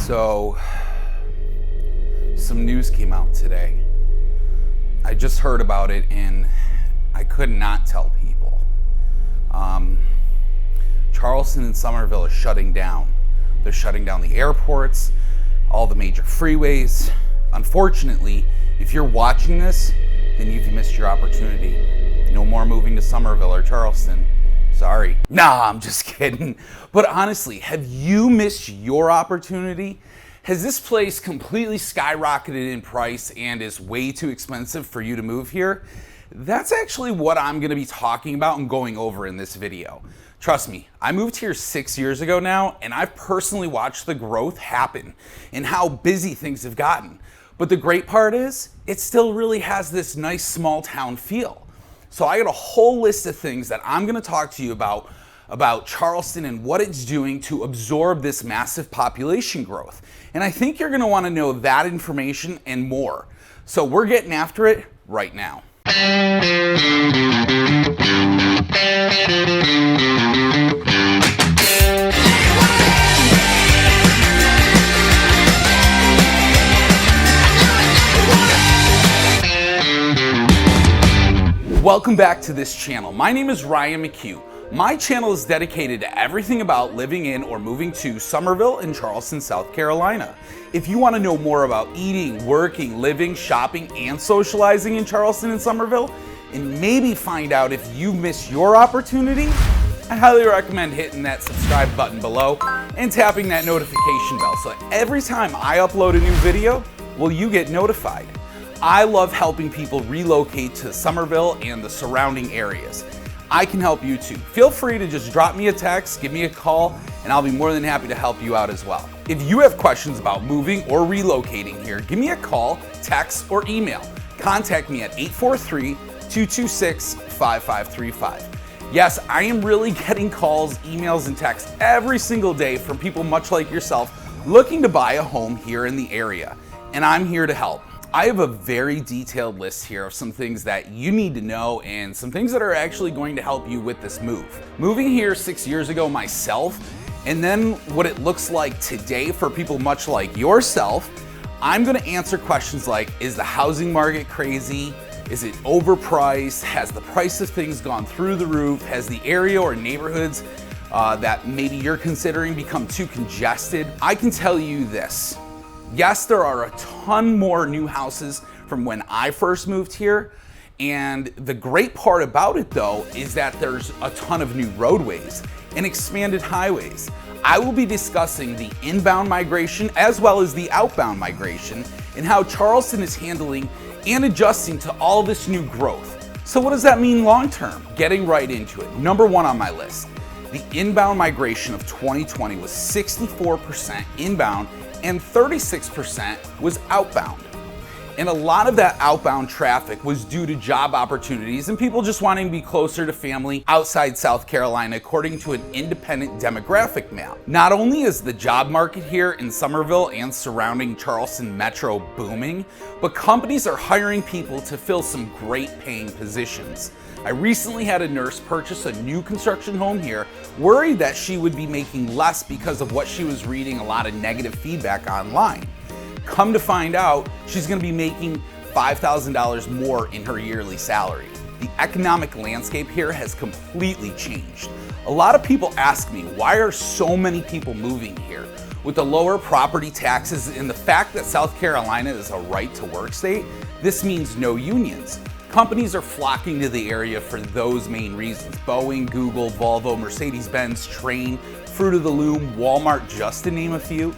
So, some news came out today. I just heard about it and I could not tell people. Charleston and Summerville are shutting down. They're shutting down the airports, all the major freeways. Unfortunately, if you're watching this, then you've missed your opportunity. No more moving to Summerville or Charleston. Sorry. Nah, I'm just kidding. But honestly, have you missed your opportunity? Has this place completely skyrocketed in price and is way too expensive for you to move here? That's actually what I'm going to be talking about and going over in this video. Trust me, I moved here 6 years ago now, and I've personally watched the growth happen and how busy things have gotten. But the great part is, it still really has this nice small town feel. So I got a whole list of things that I'm going to talk to you about Charleston and what it's doing to absorb this massive population growth. And I think you're going to want to know that information and more. So we're getting after it right now. Welcome back to this channel. My name is Ryan McHugh. My channel is dedicated to everything about living in or moving to Summerville and Charleston, South Carolina. If you want to know more about eating, working, living, shopping, and socializing in Charleston and Summerville, and maybe find out if you missed your opportunity, I highly recommend hitting that subscribe button below and tapping that notification bell so that every time I upload a new video, well, you get notified. I love helping people relocate to Summerville and the surrounding areas. I can help you too. Feel free to just drop me a text, give me a call, and I'll be more than happy to help you out as well. If you have questions about moving or relocating here, give me a call, text, or email. Contact me at 843-226-5535. Yes, I am really getting calls, emails, and texts every single day from people much like yourself looking to buy a home here in the area, and I'm here to help. I have a very detailed list here of some things that you need to know and some things that are actually going to help you with this move. Moving here 6 years ago myself, and then what it looks like today for people much like yourself, I'm gonna answer questions like, is the housing market crazy? Is it overpriced? Has the price of things gone through the roof? Has the area or neighborhoods that maybe you're considering become too congested? I can tell you this. Yes, there are a ton more new houses from when I first moved here, and the great part about it though is that there's a ton of new roadways and expanded highways. I will be discussing the inbound migration as well as the outbound migration and how Charleston is handling and adjusting to all this new growth. So what does that mean long term? Getting right into it. Number one on my list, the inbound migration of 2020 was 64% inbound and 36% was outbound. And a lot of that outbound traffic was due to job opportunities and people just wanting to be closer to family outside South Carolina, according to an independent demographic map. Not only is the job market here in Summerville and surrounding Charleston Metro booming, but companies are hiring people to fill some great paying positions. I recently had a nurse purchase a new construction home here, worried that she would be making less because of what she was reading a lot of negative feedback online. Come to find out, she's going to be making $5,000 more in her yearly salary. The economic landscape here has completely changed. A lot of people ask me, why are so many people moving here? With the lower property taxes and the fact that South Carolina is a right-to-work state, this means no unions. Companies are flocking to the area for those main reasons. Boeing, Google, Volvo, Mercedes-Benz, Train, Fruit of the Loom, Walmart, just to name a few.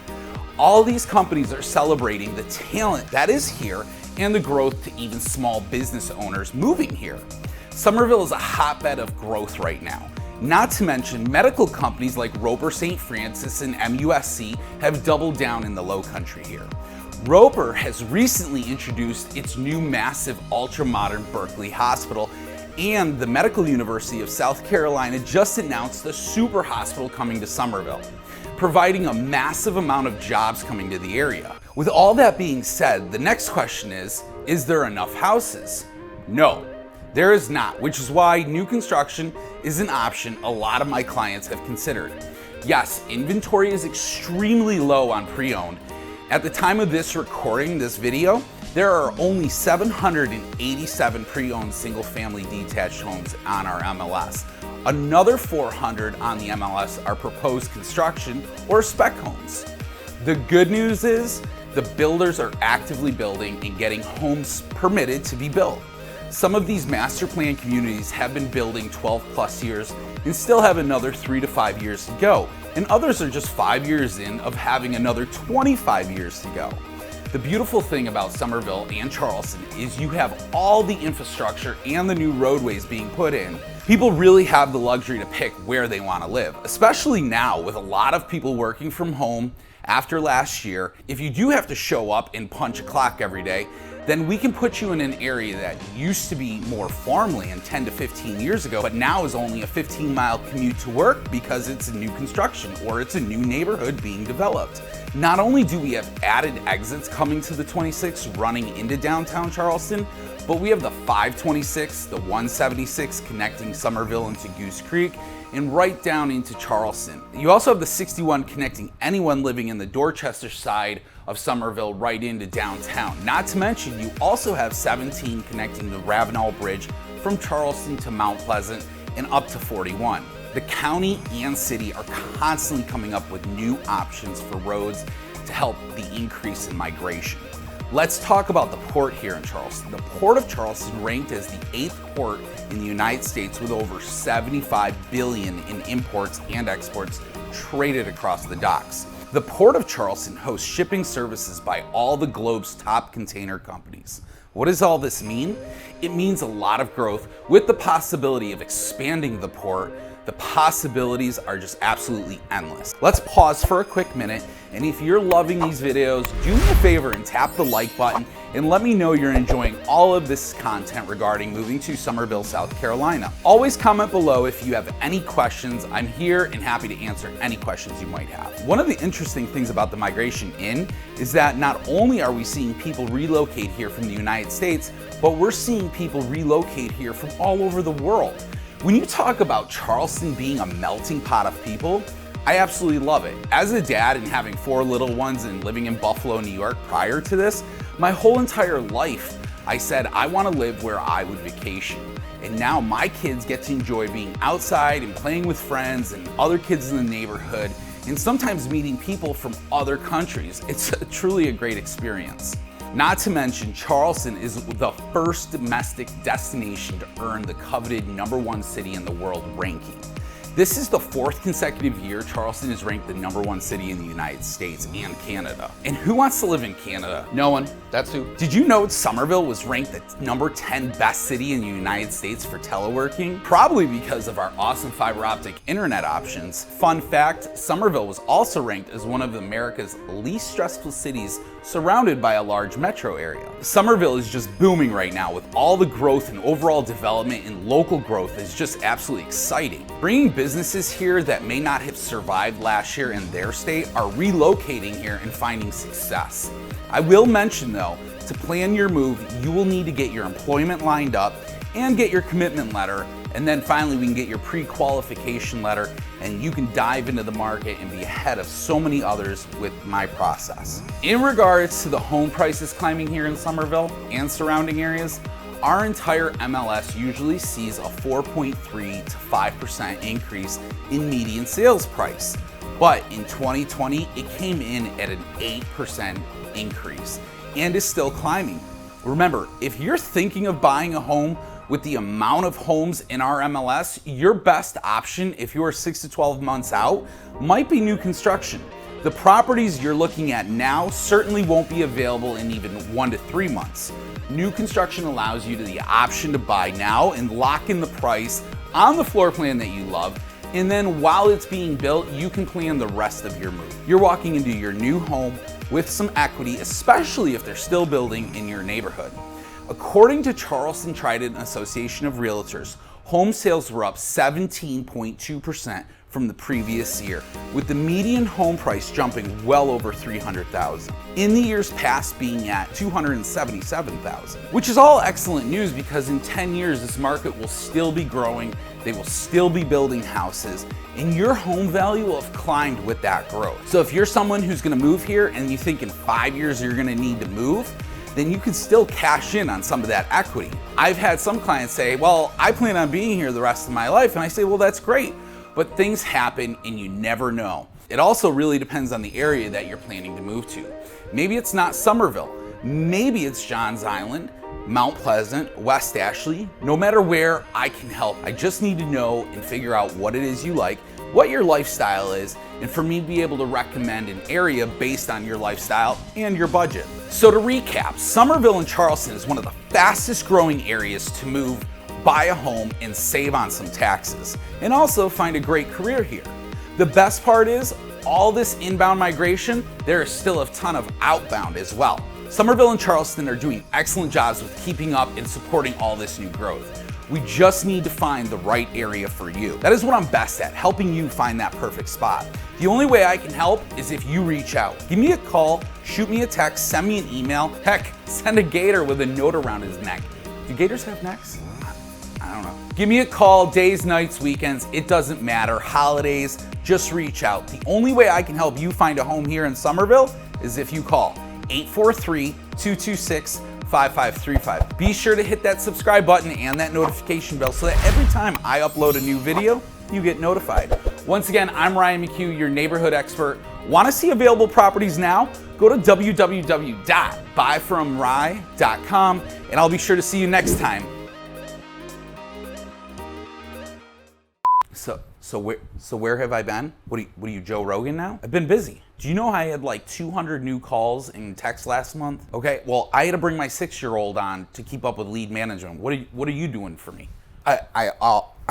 All these companies are celebrating the talent that is here and the growth to even small business owners moving here. Summerville is a hotbed of growth right now. Not to mention, medical companies like Roper St. Francis and MUSC have doubled down in the low country here. Roper has recently introduced its new massive ultra-modern Berkeley Hospital, and the Medical University of South Carolina just announced the super hospital coming to Summerville, providing a massive amount of jobs coming to the area. With all that being said, the next question is there enough houses? No, there is not, which is why new construction is an option a lot of my clients have considered. Yes, inventory is extremely low on pre-owned. At the time of this recording, this video, there are only 787 pre-owned single-family detached homes on our MLS. Another 400 on the MLS are proposed construction or spec homes. The good news is the builders are actively building and getting homes permitted to be built. Some of these master plan communities have been building 12 plus years and still have another 3 to 5 years to go. And others are just 5 years in of having another 25 years to go. The beautiful thing about Summerville and Charleston is you have all the infrastructure and the new roadways being put in. People really have the luxury to pick where they want to live, especially now with a lot of people working from home after last year. If you do have to show up and punch a clock every day, then we can put you in an area that used to be more farmland 10 to 15 years ago, but now is only a 15-mile commute to work because it's a new construction or it's a new neighborhood being developed. Not only do we have added exits coming to the 26 running into downtown Charleston, but we have the 526, the 176 connecting Summerville into Goose Creek, and right down into Charleston. You also have the 61 connecting anyone living in the Dorchester side of Summerville right into downtown. Not to mention, you also have 17 connecting the Ravenel Bridge from Charleston to Mount Pleasant and up to 41. The county and city are constantly coming up with new options for roads to help the increase in migration. Let's talk about the port here in Charleston. The Port of Charleston ranked as the 8th port in the United States with over 75 billion in imports and exports traded across the docks. The Port of Charleston hosts shipping services by all the globe's top container companies. What does all this mean? It means a lot of growth with the possibility of expanding the port. The possibilities are just absolutely endless. Let's pause for a quick minute, and if you're loving these videos, do me a favor and tap the like button and let me know you're enjoying all of this content regarding moving to Summerville, South Carolina. Always comment below if you have any questions. I'm here and happy to answer any questions you might have. One of the interesting things about the migration in is that not only are we seeing people relocate here from the United States, but we're seeing people relocate here from all over the world. When you talk about Charleston being a melting pot of people, I absolutely love it. As a dad and having 4 little ones and living in Buffalo, New York prior to this, my whole entire life, I said I want to live where I would vacation. And now my kids get to enjoy being outside and playing with friends and other kids in the neighborhood, and sometimes meeting people from other countries. It's truly a great experience. Not to mention, Charleston is the first domestic destination to earn the coveted #1 city in the world ranking. This is the 4th consecutive year Charleston is ranked the #1 city in the United States and Canada. And who wants to live in Canada? No one. That's who. Did you know Summerville was ranked the #10 best city in the United States for teleworking? Probably because of our awesome fiber optic internet options. Fun fact, Summerville was also ranked as one of America's least stressful cities surrounded by a large metro area. Summerville is just booming right now with all the growth and overall development, and local growth is just absolutely exciting. Bringing businesses here that may not have survived last year in their state are relocating here and finding success. I will mention though, to plan your move, you will need to get your employment lined up and get your commitment letter, and then finally we can get your pre-qualification letter and you can dive into the market and be ahead of so many others with my process. In regards to the home prices climbing here in Summerville and surrounding areas, our entire MLS usually sees a 4.3 to 5% increase in median sales price. But in 2020, it came in at an 8% increase and is still climbing. Remember, if you're thinking of buying a home with the amount of homes in our MLS, your best option if you're 6 to 12 months out might be new construction. The properties you're looking at now certainly won't be available in even 1 to 3 months. New construction allows you the option to buy now and lock in the price on the floor plan that you love, and then while it's being built, you can plan the rest of your move. You're walking into your new home with some equity, especially if they're still building in your neighborhood. According to Charleston Trident Association of Realtors, home sales were up 17.2% from the previous year, with the median home price jumping well over $300,000. In the years past being at $277,000, which is all excellent news because in 10 years this market will still be growing, they will still be building houses, and your home value will have climbed with that growth. So if you're someone who's gonna move here and you think in 5 years you're gonna need to move, then you can still cash in on some of that equity. I've had some clients say, well, I plan on being here the rest of my life, and I say, well, that's great, but things happen and you never know. It also really depends on the area that you're planning to move to. Maybe it's not Summerville, maybe it's Johns Island, Mount Pleasant, West Ashley. No matter where, I can help. I just need to know and figure out what it is you like, what your lifestyle is, and for me to be able to recommend an area based on your lifestyle and your budget. So to recap, Summerville and Charleston is one of the fastest growing areas to move, buy a home, and save on some taxes, and also find a great career here. The best part is, all this inbound migration, there is still a ton of outbound as well. Summerville and Charleston are doing excellent jobs with keeping up and supporting all this new growth. We just need to find the right area for you. That is what I'm best at, helping you find that perfect spot. The only way I can help is if you reach out. Give me a call, shoot me a text, send me an email, heck, send a gator with a note around his neck. Do gators have necks? I don't know. Give me a call, days, nights, weekends, it doesn't matter, holidays, just reach out. The only way I can help you find a home here in Summerville is if you call 843-226-5535. Be sure to hit that subscribe button and that notification bell so that every time I upload a new video, you get notified. Once again, I'm Ryan McHugh, your neighborhood expert. Want to see available properties now? Go to www.buyfromry.com and I'll be sure to see you next time. So where have I been? What are you, Joe Rogan now? I've been busy. Do you know I had like 200 new calls and texts last month? Okay, well, I had to bring my 6-year-old on to keep up with lead management. What are you doing for me? I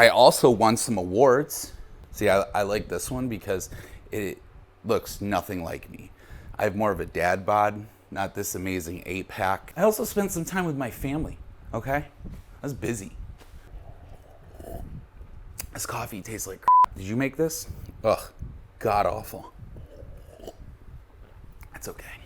also won some awards. See, I like this one because it looks nothing like me. I have more of a dad bod, not this amazing 8-pack. I also spent some time with my family, okay? I was busy. This coffee tastes like crap. Did you make this? Ugh, god awful. That's okay.